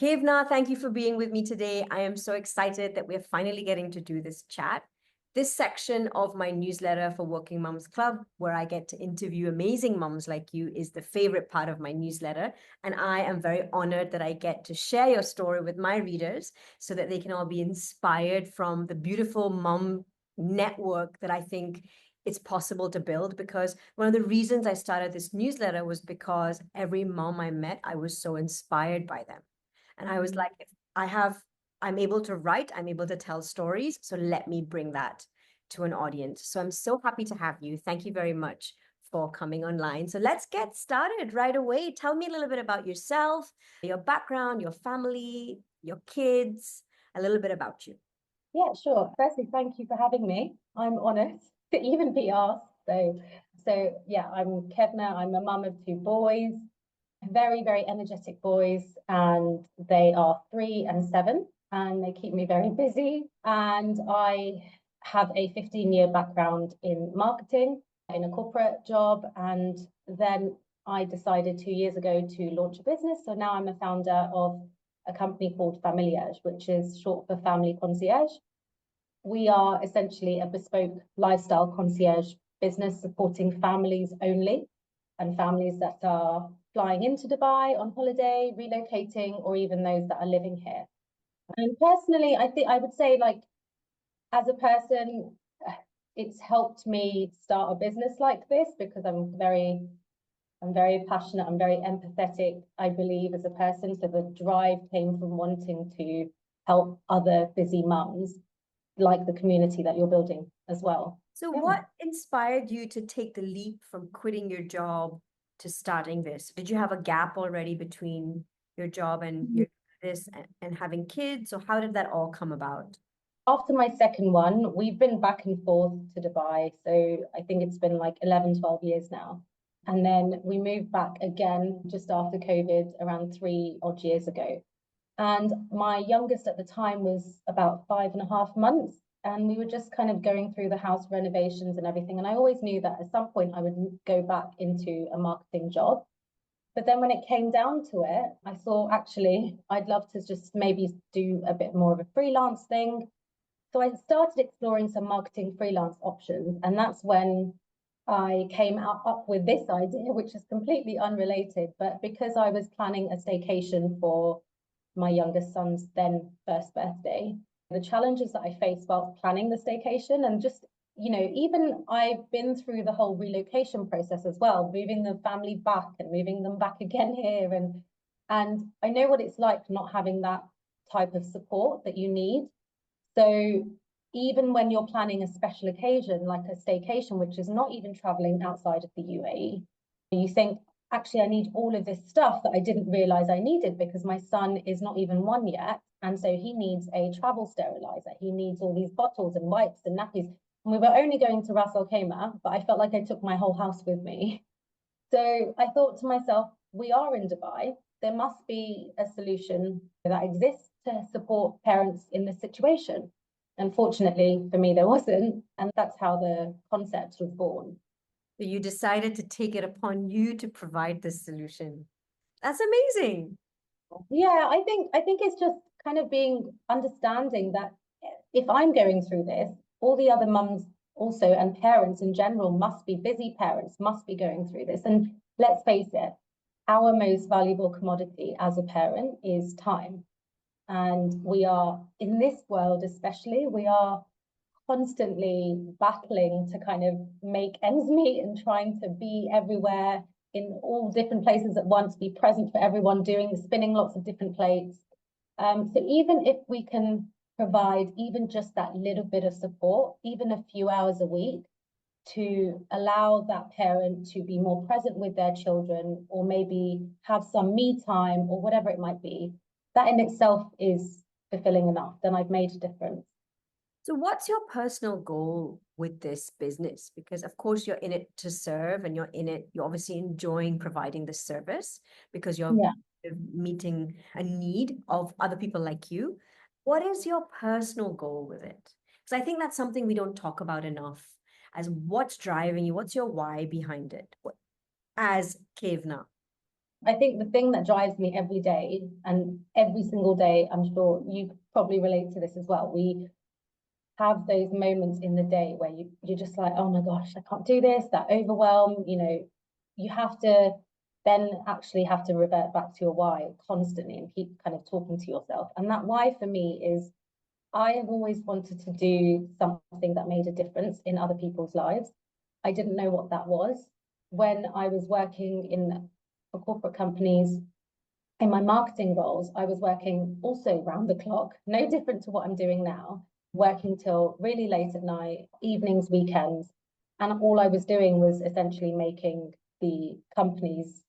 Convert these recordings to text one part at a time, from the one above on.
Khevna, thank you for being with me today. I am so excited that we're finally getting to do this chat. This section of my newsletter for Working Mums Club, where I get to interview amazing mums like you, is the favorite part of my newsletter. And I am very honored that I get to share your story with my readers so that they can all be inspired from the beautiful mum network that I think it's possible to build. Because one of the reasons I started this newsletter was because every mom I met, I was so inspired by them. And I was like, if I'm able to write, I'm able to tell stories. So let me bring that to an audience. So I'm so happy to have you. Thank you very much for coming online. So let's get started right away. Tell me a little bit about yourself, your background, your family, your kids, a little bit about you. Yeah, sure. Firstly, thank you for having me. I'm honoured to even be asked. So yeah, I'm Khevna. I'm a mum of two boys, very, very energetic boys, and they are 3 and 7, and they keep me very busy. And I have a 15-year background in marketing in a corporate job, and then I decided 2 years ago to launch a business. So now I'm a founder of a company called Familierge, which is short for Family Concierge. We are essentially a bespoke lifestyle concierge business supporting families only, and families that are flying into Dubai on holiday, relocating, or even those that are living here. And personally, I think I would say, like, as a person, it's helped me start a business like this because I'm very passionate, I'm very empathetic, I believe, as a person. So the drive came from wanting to help other busy mums like the community that you're building as well. So, Yeah. what inspired you to take the leap from quitting your job to starting this? Did you have a gap already between your job and your this and having kids? Or how did that all come about? After my second one, we've been back and forth to Dubai. So I think it's been like 11, 12 years now. And then we moved back again just after COVID around 3 odd years ago. And my youngest at the time was about 5.5 months. And we were just kind of going through the house renovations and everything. And I always knew that at some point I would go back into a marketing job. But then when it came down to it, I thought actually I'd love to just maybe do a bit more of a freelance thing. So I started exploring some marketing freelance options. And that's when I came up with this idea, which is completely unrelated. But because I was planning a staycation for my youngest son's then first birthday, the challenges that I faced while planning the staycation, and just, even I've been through the whole relocation process as well, moving the family back and moving them back again here. And I know what it's like not having that type of support that you need. So even when you're planning a special occasion like a staycation, which is not even traveling outside of the UAE, you think, actually, I need all of this stuff that I didn't realize I needed because my son is not even one yet. And so he needs a travel sterilizer. He needs all these bottles and wipes and nappies. And we were only going to Ras Al Khaimah, but I felt like I took my whole house with me. So I thought to myself, we are in Dubai. There must be a solution that exists to support parents in this situation. Unfortunately, for me, there wasn't. And that's how the concept was born. So you decided to take it upon you to provide this solution. That's amazing. Yeah, I think it's just kind of being understanding that if I'm going through this, all the other mums also and parents in general must be busy parents, must be going through this. And let's face it, our most valuable commodity as a parent is time. And we are in this world, especially, we are constantly battling to kind of make ends meet and trying to be everywhere in all different places at once, be present for everyone, spinning lots of different plates. So even if we can provide even just that little bit of support, even a few hours a week, to allow that parent to be more present with their children, or maybe have some me time or whatever it might be, that in itself is fulfilling enough. Then I've made a difference. So, what's your personal goal with this business? Because, of course, you're in it to serve and you're obviously enjoying providing the service because you're Yeah. meeting a need of other people like you. What is your personal goal with it? Because I think that's something we don't talk about enough as what's driving you, what's your why behind it as Kevna? I think the thing that drives me every day, and every single day, I'm sure you probably relate to this as well. We have those moments in the day where you're just like, oh my gosh, I can't do this, that overwhelm, you have to then actually have to revert back to your why constantly and keep kind of talking to yourself. And that why for me is I have always wanted to do something that made a difference in other people's lives. I didn't know what that was. When I was working for corporate companies, in my marketing roles, I was working also round the clock, no different to what I'm doing now, working till really late at night, evenings, weekends. And all I was doing was essentially making the companies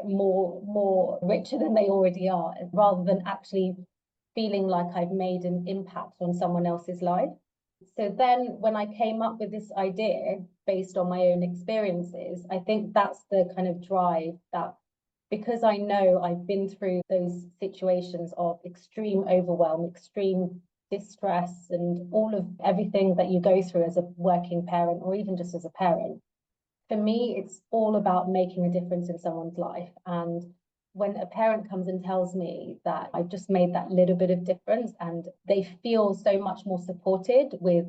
more richer than they already are, rather than actually feeling like I've made an impact on someone else's life. So then when I came up with this idea based on my own experiences, I think that's the kind of drive that, because I know I've been through those situations of extreme overwhelm, extreme distress, and all of everything that you go through as a working parent or even just as a parent. For me, it's all about making a difference in someone's life. And when a parent comes and tells me that I've just made that little bit of difference and they feel so much more supported with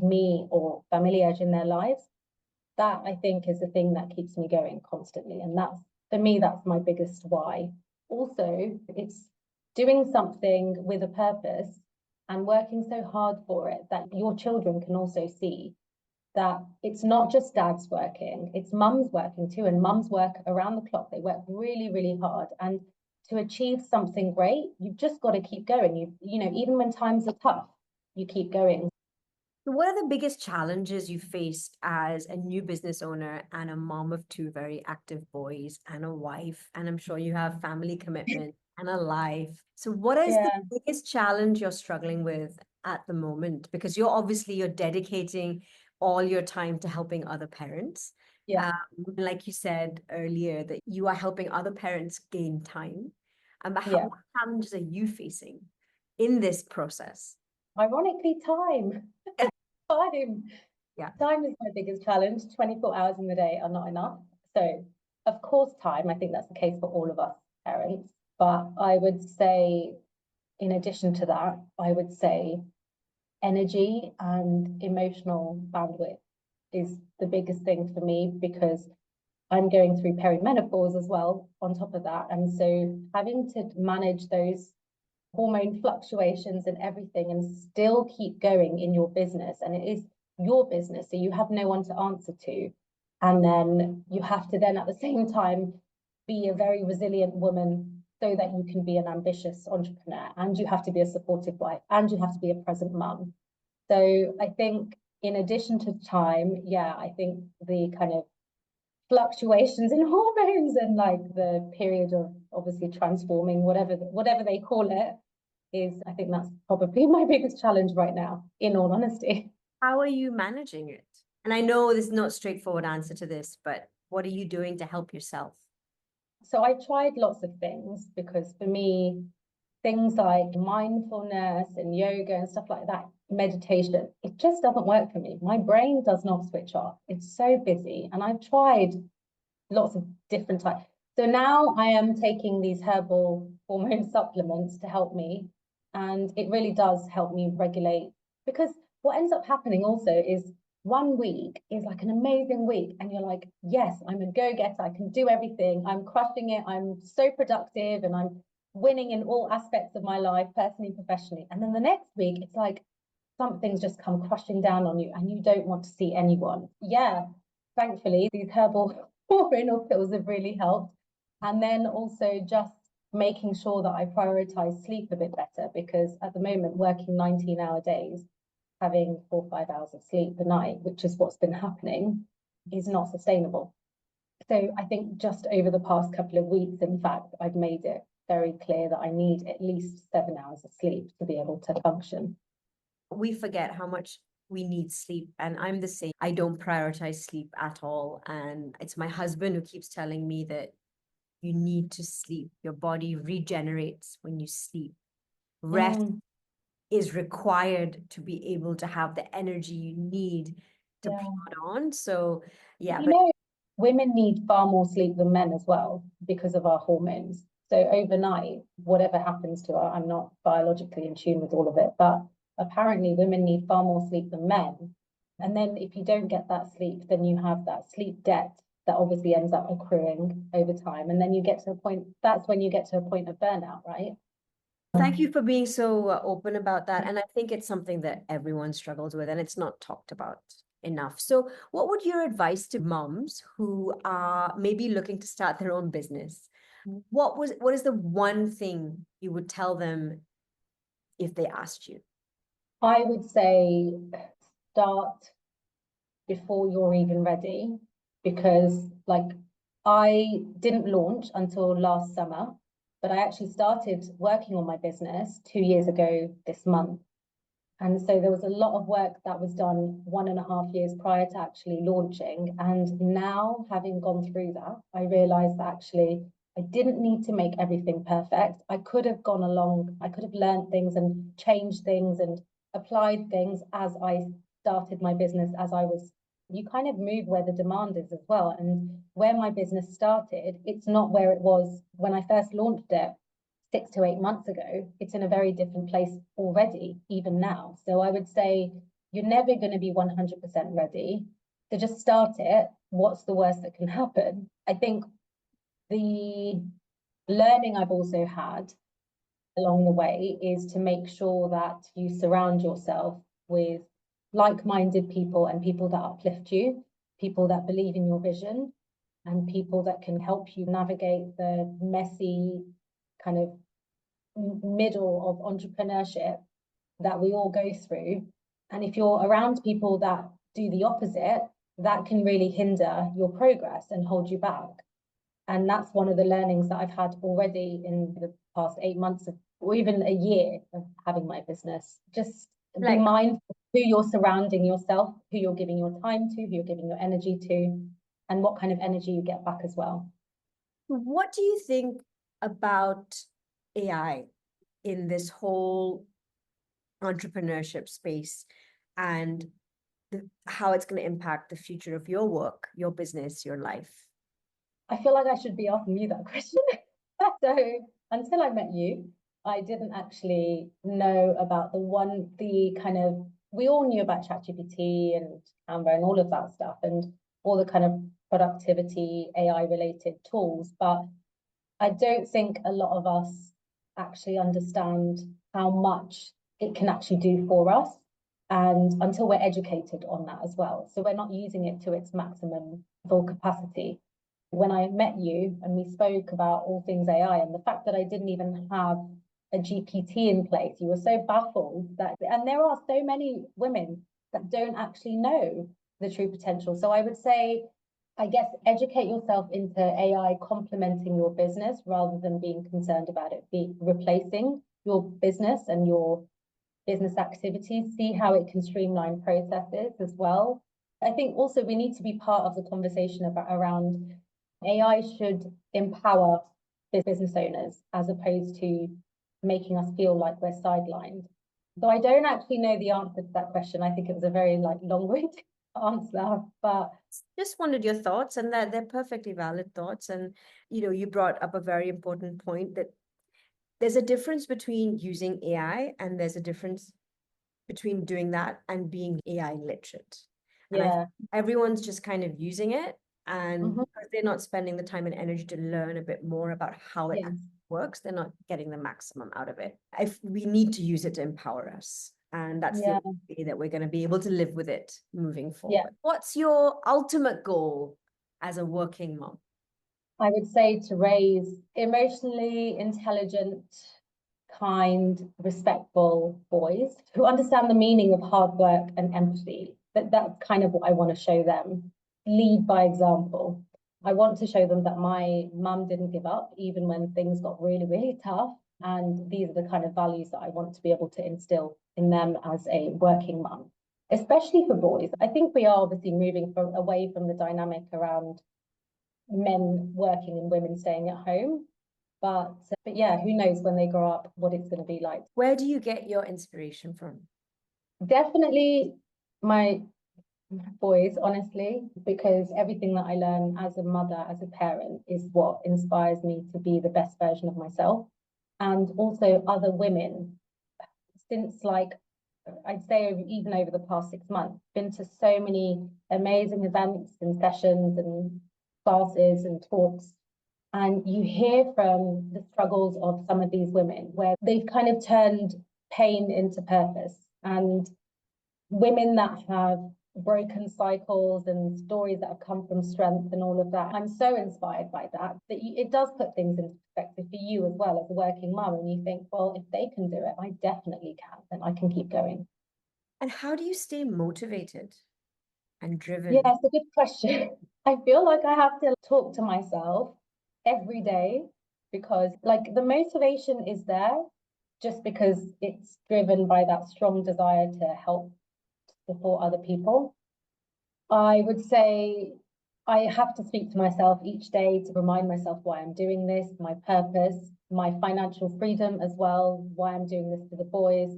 me or Familierge in their lives, that I think is the thing that keeps me going constantly. And that's, for me, that's my biggest why. Also, it's doing something with a purpose and working so hard for it that your children can also see that it's not just dad's working, it's mum's working too. And mums work around the clock. They work really, really hard. And to achieve something great, you've just got to keep going. Even when times are tough, you keep going. What are the biggest challenges you faced as a new business owner and a mom of two very active boys and a wife? And I'm sure you have family commitment and a life. So what is the biggest challenge you're struggling with at the moment? Because you're dedicating all your time to helping other parents. Yeah. Like you said earlier, that you are helping other parents gain time. But Yeah. what challenges are you facing in this process? Ironically, time. Time. Yeah. Time is my biggest challenge. 24 hours in the day are not enough. So, of course, time. I think that's the case for all of us parents. But I would say, in addition to that, I would say energy and emotional bandwidth is the biggest thing for me, because I'm going through perimenopause as well on top of that. And so having to manage those hormone fluctuations and everything and still keep going in your business, and it is your business, so you have no one to answer to, and then you have to then at the same time be a very resilient woman so that you can be an ambitious entrepreneur, and you have to be a supportive wife, and you have to be a present mum. So I think in addition to time, I think the kind of fluctuations in hormones and like the period of obviously transforming, whatever they call it, is, I think that's probably my biggest challenge right now, in all honesty. How are you managing it? And I know there's no straightforward answer to this, but what are you doing to help yourself? So I tried lots of things, because for me, things like mindfulness and yoga and stuff like that, meditation, it just doesn't work for me. My brain does not switch off. It's so busy. And I've tried lots of different types. So now I am taking these herbal hormone supplements to help me. And it really does help me regulate, because what ends up happening also is 1 week is like an amazing week. And you're like, yes, I'm a go-getter. I can do everything. I'm crushing it. I'm so productive and I'm winning in all aspects of my life, personally, professionally. And then the next week, it's like something's just come crushing down on you and you don't want to see anyone. Yeah, thankfully, these herbal hormonal pills have really helped. And then also just making sure that I prioritize sleep a bit better, because at the moment, working 19-hour days, having 4 or 5 hours of sleep a night, which is what's been happening, is not sustainable. So I think just over the past couple of weeks, in fact, I've made it very clear that I need at least 7 hours of sleep to be able to function. We forget how much we need sleep. And I'm the same. I don't prioritize sleep at all. And it's my husband who keeps telling me that you need to sleep. Your body regenerates when you sleep. Rest is required to be able to have the energy you need to plod on. So, yeah. women need far more sleep than men as well because of our hormones. So overnight, whatever happens to her, I'm not biologically in tune with all of it, but apparently women need far more sleep than men. And then if you don't get that sleep, then you have that sleep debt that obviously ends up accruing over time. And then you get to a point, that's when you get to a point of burnout, right? Thank you for being so open about that. And I think it's something that everyone struggles with and it's not talked about enough. So what would your advice to moms who are maybe looking to start their own business? What is the one thing you would tell them if they asked you? I would say start before you're even ready, because like I didn't launch until last summer, but I actually started working on my business 2 years ago this month. And so there was a lot of work that was done 1.5 years prior to actually launching. And now, having gone through that, I realized that actually I didn't need to make everything perfect. I could have gone along, I could have learned things and changed things and applied things as I started my business, as I was. You kind of move where the demand is as well. And where my business started, it's not where it was when I first launched it 6 to 8 months ago. It's in a very different place already, even now. So I would say you're never going to be 100% ready. So just start it. What's the worst that can happen? I think the learning I've also had along the way is to make sure that you surround yourself with like-minded people and people that uplift you, people that believe in your vision, and people that can help you navigate the messy kind of middle of entrepreneurship that we all go through. And if you're around people that do the opposite, that can really hinder your progress and hold you back. And that's one of the learnings that I've had already in the past 8 months of, or even a year of having my business. Just be mindful of who you're surrounding yourself, who you're giving your time to, who you're giving your energy to, and what kind of energy you get back as well. What do you think about AI in this whole entrepreneurship space and how it's going to impact the future of your work, your business, your life? I feel like I should be asking you that question. So until I met you, I didn't actually know about the kind of, we all knew about ChatGPT and Canva and all of that stuff and all the kind of productivity AI related tools, but I don't think a lot of us actually understand how much it can actually do for us, and until we're educated on that as well. So we're not using it to its maximum full capacity. When I met you and we spoke about all things AI and the fact that I didn't even have a GPT in place, you were so baffled that, and there are so many women that don't actually know the true potential. So I would say, I guess, educate yourself into AI complementing your business rather than being concerned about it be replacing your business and your business activities. See how it can streamline processes as well. I think also we need to be part of the conversation around AI should empower business owners as opposed to making us feel like we're sidelined. So I don't actually know the answer to that question. I think it was a very long-winded answer, but just wondered your thoughts, and that they're perfectly valid thoughts. And you brought up a very important point, that there's a difference between using AI and there's a difference between doing that and being AI literate. And yeah, everyone's just kind of using it, and Mhm. because they're not spending the time and energy to learn a bit more about how it Yes. works, they're not getting the maximum out of it. If we need to use it to empower us, and that's Yeah. the way that we're going to be able to live with it moving forward. Yeah. What's your ultimate goal as a working mom? I would say to raise emotionally intelligent, kind, respectful boys who understand the meaning of hard work and empathy. That's kind of what I want to show them. Lead by example. I want to show them that my mum didn't give up even when things got really, really tough. And these are the kind of values that I want to be able to instill in them as a working mum, especially for boys. I think we are obviously moving away from the dynamic around men working and women staying at home. But yeah, who knows when they grow up what it's going to be like. Where do you get your inspiration from? Definitely my boys, honestly, because everything that I learn as a mother, as a parent, is what inspires me to be the best version of myself. And also other women, since like I'd say even over the past 6 months, been to so many amazing events and sessions and classes and talks. And you hear from the struggles of some of these women where they've kind of turned pain into purpose. And women that have broken cycles and stories that have come from strength and all of that. I'm so inspired by that, it does put things into perspective for you as well as a working mum. And you think, well, if they can do it, I definitely can, then I can keep going. And how do you stay motivated and driven? Yeah, it's a good question. I feel like I have to talk to myself every day because, like, the motivation is there just because it's driven by that strong desire to help support other people. I would say I have to speak to myself each day to remind myself why I'm doing this, my purpose, my financial freedom as well, why I'm doing this for the boys.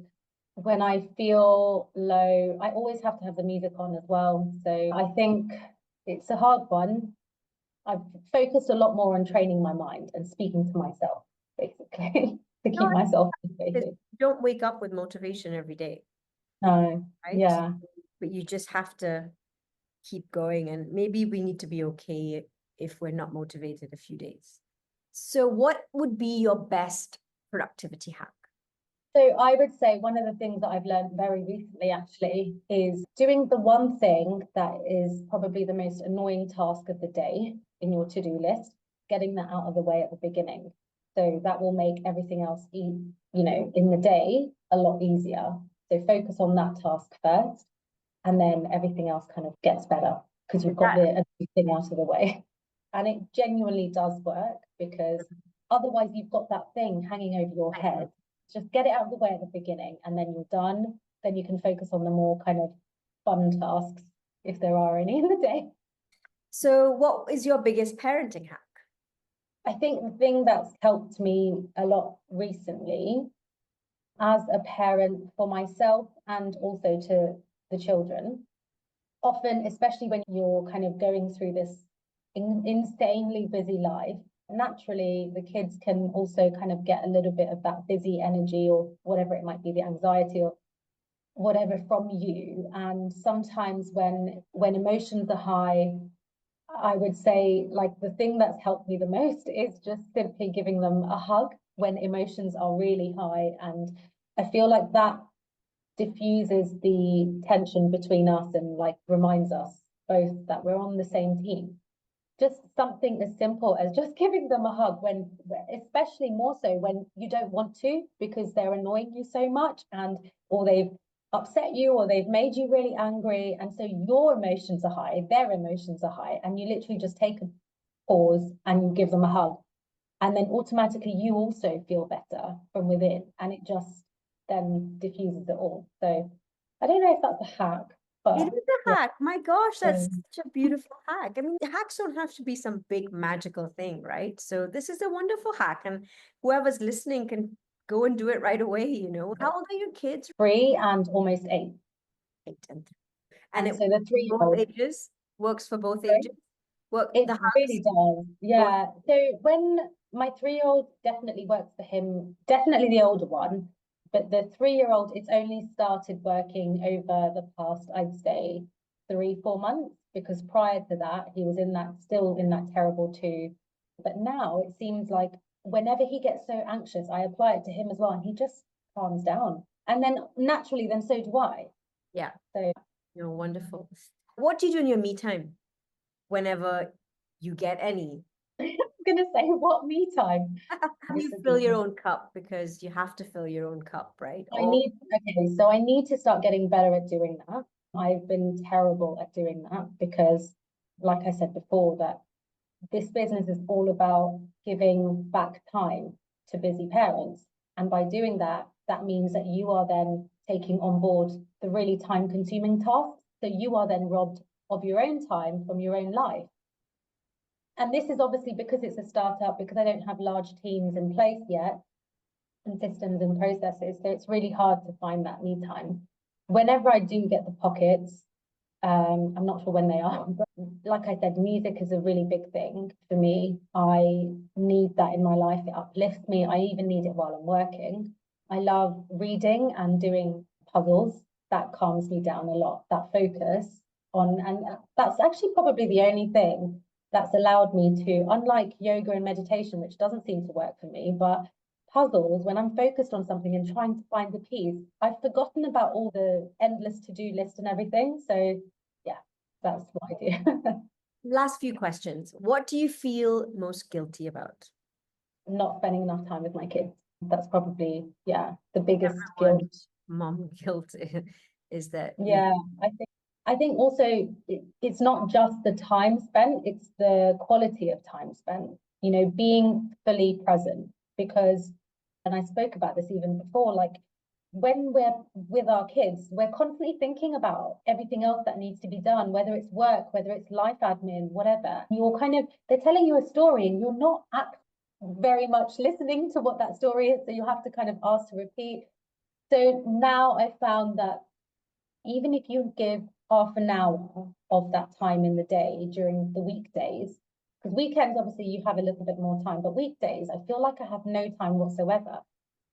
When I feel low, I always have to have the music on as well. So I think it's a hard one. I've focused a lot more on training my mind and speaking to myself, basically, to keep myself motivated. Don't wake up with motivation every day. No, right? yeah. But you just have to keep going, and maybe we need to be okay if we're not motivated a few days. So what would be your best productivity hack? So I would say one of the things that I've learned very recently actually is doing the one thing that is probably the most annoying task of the day in your to-do list, getting that out of the way at the beginning. So that will make everything else, in the day a lot easier. So focus on that task first, and then everything else kind of gets better because you've got the thing out of the way. And it genuinely does work because otherwise you've got that thing hanging over your head. Just get it out of the way at the beginning and then you're done. Then you can focus on the more kind of fun tasks, if there are any in the day. So what is your biggest parenting hack? I think the thing that's helped me a lot recently as a parent for myself and also to the children, often, especially when you're kind of going through this insanely busy life, naturally the kids can also kind of get a little bit of that busy energy or whatever it might be, the anxiety or whatever from you. And sometimes when emotions are high, I would say like the thing that's helped me the most is just simply giving them a hug when emotions are really high. And I feel like that diffuses the tension between us and like reminds us both that we're on the same team. Just something as simple as just giving them a hug when, especially more so when you don't want to because they're annoying you so much and or they've upset you or they've made you really angry, and so your emotions are high, their emotions are high, and you literally just take a pause and you give them a hug, and then automatically you also feel better from within, and it just then diffuses it all. So I don't know if that's a hack, but it is a hack. My gosh, that's yeah. such a beautiful hack. I mean, hacks don't have to be some big magical thing, right? So this is a wonderful hack, and whoever's listening can go and do it right away. How old are your kids? 3 and almost 8. 8 and 3. And And so the both 3-year-old, ages works for both ages. it The really hacks. does. Yeah. So when my 3-year-old definitely works for him, definitely the older one, but the 3-year-old, it's only started working over the past, I'd say, 3-4 months, because prior to that, he was still in that terrible 2. But now it seems like whenever he gets so anxious, I apply it to him as well, and he just calms down. And then naturally, then so do I. Yeah. So Wonderful. What do you do in your me time whenever you get any? I'm gonna say, what me time? You fill your own cup because you have to fill your own cup, right? So I need to start getting better at doing that. I've been terrible at doing that because, like I said before, that this business is all about giving back time to busy parents. And by doing that, that means that you are then taking on board the really time consuming tasks. So you are then robbed of your own time from your own life. And this is obviously because it's a startup, because I don't have large teams in place yet and systems and processes. So it's really hard to find that me time. Whenever I do get the pockets, I'm not sure when they are, but like I said, music is a really big thing for me. I need that in my life. It uplifts me. I even need it while I'm working. I love reading and doing puzzles. That calms me down a lot. That focus on, and that's actually probably the only thing that's allowed me to, unlike yoga and meditation, which doesn't seem to work for me, but puzzles, when I'm focused on something and trying to find the piece, I've forgotten about all the endless to-do list and everything. So yeah, that's what I do. Last few questions. What do you feel most guilty about? Not spending enough time with my kids. That's probably, yeah, the biggest guilt. Everyone's mom guilt is that Yeah, I think also it's not just the time spent, it's the quality of time spent, being fully present. Because, and I spoke about this even before, like when we're with our kids, we're constantly thinking about everything else that needs to be done, whether it's work, whether it's life admin, whatever. They're telling you a story and you're not very much listening to what that story is. So you have to kind of ask to repeat. So now I found that even if you give half an hour of that time in the day during the weekdays, because weekends, obviously, you have a little bit more time, but weekdays, I feel like I have no time whatsoever.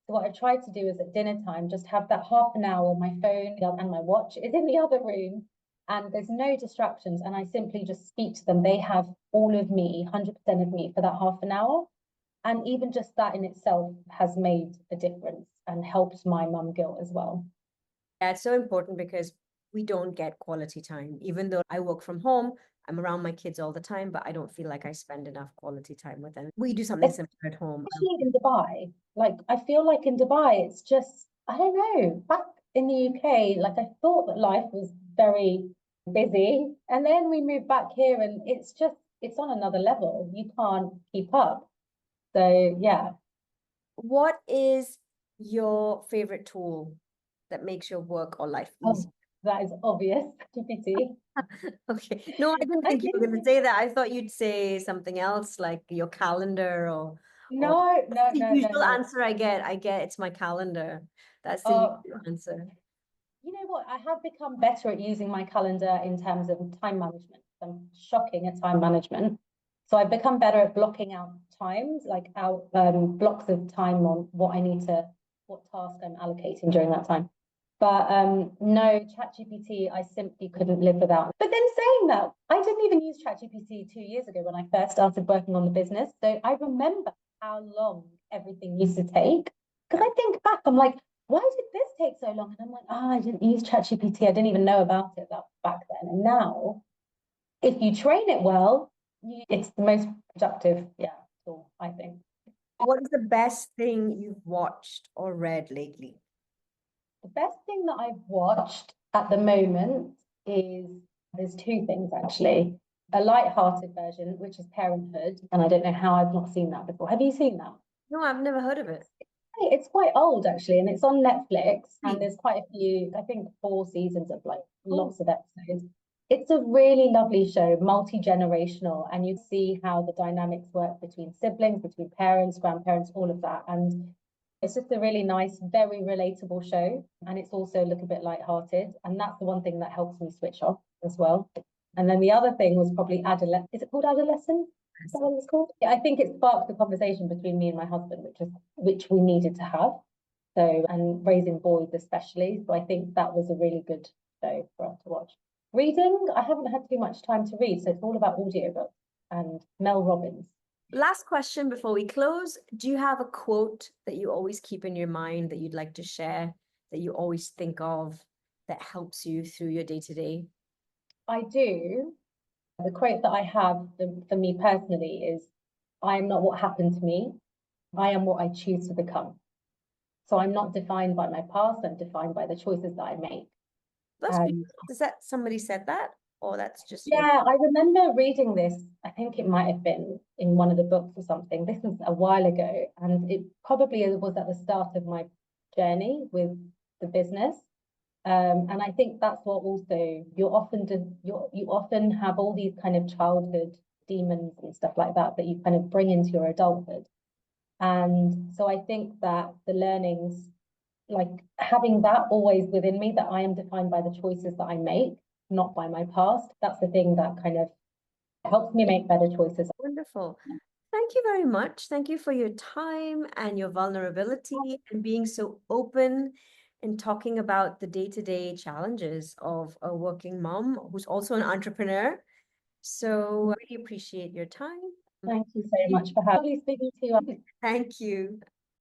So what I try to do is at dinner time, just have that half an hour, my phone and my watch is in the other room and there's no distractions. And I simply just speak to them. They have all of me, 100% of me for that half an hour. And even just that in itself has made a difference and helped my mum guilt as well. Yeah, it's so important because we don't get quality time. Even though I work from home, I'm around my kids all the time, but I don't feel like I spend enough quality time with them. We do something similar at home. Especially in Dubai. Like, I feel like in Dubai, it's just, I don't know, back in the UK, like I thought that life was very busy. And then we moved back here and it's on another level. You can't keep up. So, yeah. What is your favorite tool that makes your work or life Oh, easy? that is obvious. GPT. Okay. No, I didn't I think you were think going to say that. I thought you'd say something else like your calendar or no, that's no, the no, no, usual no. answer I get. I get it's my calendar. That's the Oh, usual answer. you know what? I have become better at using my calendar in terms of time management. I'm shocking at time management. So I've become better at blocking out times, like out blocks of time on what task I'm allocating during that time. But no, ChatGPT, I simply couldn't live without. But then saying that, I didn't even use ChatGPT 2 years ago when I first started working on the business. So I remember how long everything used to take. Because I think back, I'm like, why did this take so long? And I'm like, I didn't use ChatGPT. I didn't even know about it back then. And now, if you train it well, it's the most productive, tool, I think. What is the best thing you've watched or read lately? The best thing that I've watched at the moment is there's two things actually. A light-hearted version, which is Parenthood, and I don't know how I've not seen that before. Have you seen that? No, I've never heard of it. It's quite old actually, and it's on Netflix, and Hmm. there's quite a few, I think 4 seasons of like Oh, lots of episodes. It's a really lovely show, multi-generational, and you see how the dynamics work between siblings, between parents, grandparents, all of that. And it's just a really nice, very relatable show. And it's also a little bit light-hearted. And that's the one thing that helps me switch off as well. And then the other thing was probably adolescence. Is it called adolescence? Is that what it's called? Yeah, I think it sparked the conversation between me and my husband, which we needed to have. So, and raising boys especially. So I think that was a really good show for us to watch. Reading, I haven't had too much time to read, so it's all about audiobooks and Mel Robbins. last question before we close. Do you have a quote that you always keep in your mind that you'd like to share, that you always think of, that helps you through your day to day? I do. The quote that I have for me personally is, I am not what happened to me. I am what I choose to become. So I'm not defined by my past, I'm defined by the choices that I make. That's And beautiful. Is that somebody said that? Or that's just your yeah, I remember reading this. I think it might have been in one of the books or something. This was a while ago, and it probably was at the start of my journey with the business. And I think that's what also you often have all these kind of childhood demons and stuff like that that you kind of bring into your adulthood. And so I think that the learnings, like having that always within me, that I am defined by the choices that I make, not by my past. That's the thing that kind of helps me make better choices. Wonderful. Thank you very much. Thank you for your time and your vulnerability and being so open and talking about the day-to-day challenges of a working mom who's also an entrepreneur. So I really appreciate your time. Thank you so much for having me. Speaking to you. Thank you.